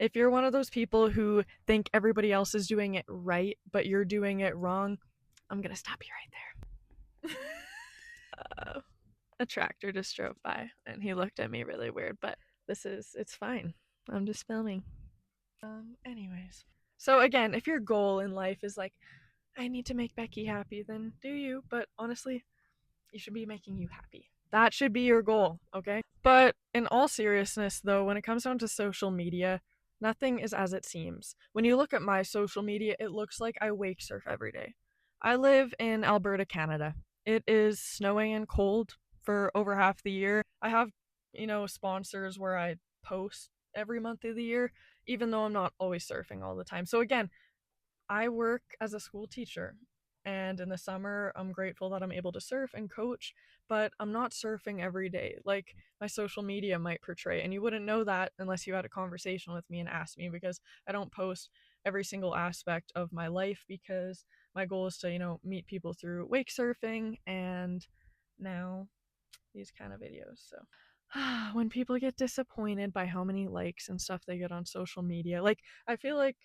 If you're one of those people who think everybody else is doing it right, but you're doing it wrong, I'm gonna stop you right there. A tractor just drove by and he looked at me really weird, but it's fine. I'm just filming. Anyways. So again, if your goal in life is like, I need to make Becky happy, then do you, but honestly, you should be making you happy. That should be your goal, okay? But in all seriousness, though, when it comes down to social media, nothing is as it seems. When you look at my social media, it looks like I wake surf every day. I live in Alberta, Canada. It is snowing and cold for over half the year. I have, sponsors where I post every month of the year, even though I'm not always surfing all the time. So again, I work as a school teacher, and in the summer, I'm grateful that I'm able to surf and coach, but I'm not surfing every day like my social media might portray. And you wouldn't know that unless you had a conversation with me and asked me, because I don't post every single aspect of my life, because my goal is to, meet people through wake surfing and now these kind of videos. So when people get disappointed by how many likes and stuff they get on social media, like, I feel like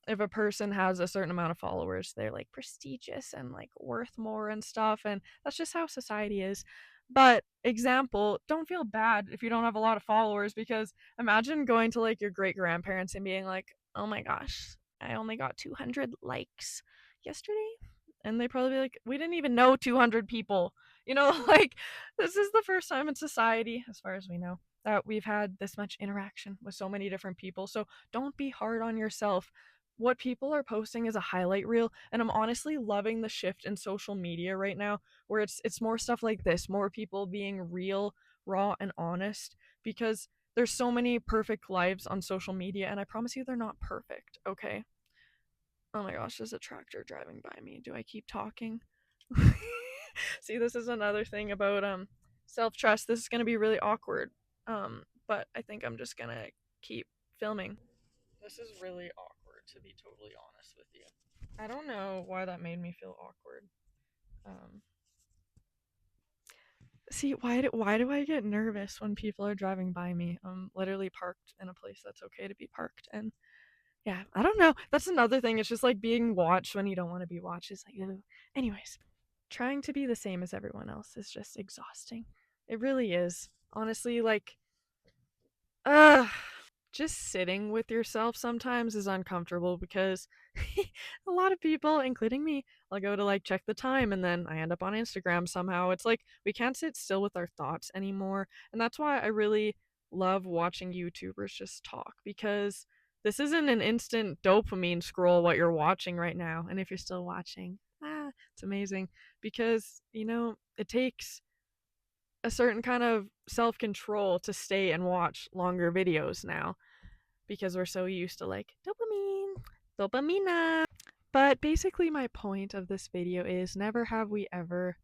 if a person has a certain amount of followers, they're like prestigious and like worth more and stuff, and that's just how society is. But example, don't feel bad if you don't have a lot of followers, because imagine going to like your great grandparents and being like, "Oh my gosh, I only got 200 likes yesterday." And they probably be like, "We didn't even know 200 people." Like, this is the first time in society, as far as we know, that we've had this much interaction with so many different people. So don't be hard on yourself. What people are posting is a highlight reel, and I'm honestly loving the shift in social media right now, where it's more stuff like this, more people being real, raw, and honest, because there's so many perfect lives on social media, and I promise you they're not perfect, okay? Oh my gosh, there's a tractor driving by me. Do I keep talking? See, this is another thing about self-trust. This is going to be really awkward. But I think I'm just going to keep filming. This is really awkward, to be totally honest with you. I don't know why that made me feel awkward. Um, See, why do I get nervous when people are driving by me? I'm literally parked in a place that's okay to be parked, and yeah, I don't know. That's another thing. It's just like being watched when you don't want to be watched. It's like, ugh. Anyways, trying to be the same as everyone else is just exhausting. It really is. Honestly, like, ugh. Just sitting with yourself sometimes is uncomfortable, because a lot of people, including me, I'll go to like check the time and then I end up on Instagram somehow. It's like we can't sit still with our thoughts anymore. And that's why I really love watching YouTubers just talk, because this isn't an instant dopamine scroll what you're watching right now. And if you're still watching, it's amazing, because, it takes a certain kind of self control to stay and watch longer videos now, because we're so used to like dopamina. But basically, my point of this video is, never have we ever,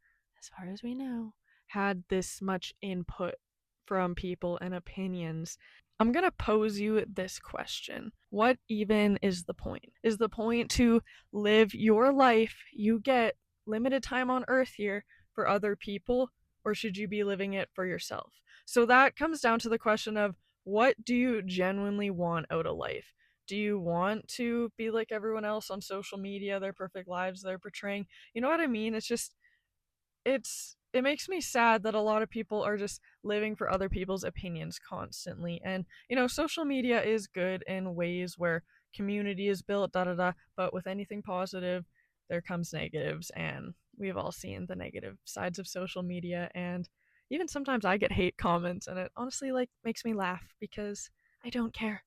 as far as we know, had this much input from people and opinions. I'm gonna pose you this question. What even is the point? Is the point to live your life? You get limited time on earth here for other people, or should you be living it for yourself? So that comes down to the question of, what do you genuinely want out of life? Do you want to be like everyone else on social media, their perfect lives they're portraying? You know what I mean? It makes me sad that a lot of people are just living for other people's opinions constantly. And social media is good in ways where community is built, da da da, but with anything positive there comes negatives, and we've all seen the negative sides of social media. And even sometimes I get hate comments, and it honestly like makes me laugh, because I don't care.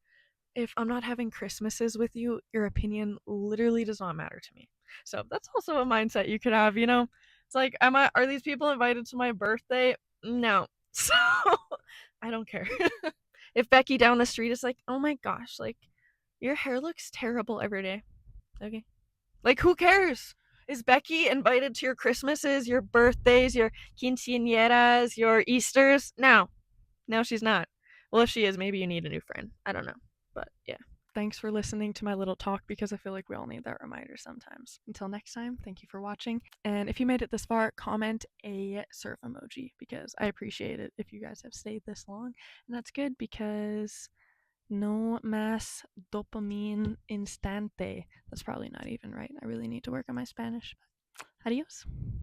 If I'm not having Christmases with you, your opinion literally does not matter to me. So that's also a mindset you could have. It's like, are these people invited to my birthday? No. So I don't care. If Becky down the street is like, "Oh my gosh, like your hair looks terrible every day." Okay. Like, who cares? Is Becky invited to your Christmases, your birthdays, your quinceañeras, your Easters? No. No, she's not. Well, if she is, maybe you need a new friend. I don't know. But yeah. Thanks for listening to my little talk, because I feel like we all need that reminder sometimes. Until next time, thank you for watching. And if you made it this far, comment a surf emoji, because I appreciate it if you guys have stayed this long. And that's good, because No más dopamine instante. That's probably not even right. I really need to work on my Spanish. Adios.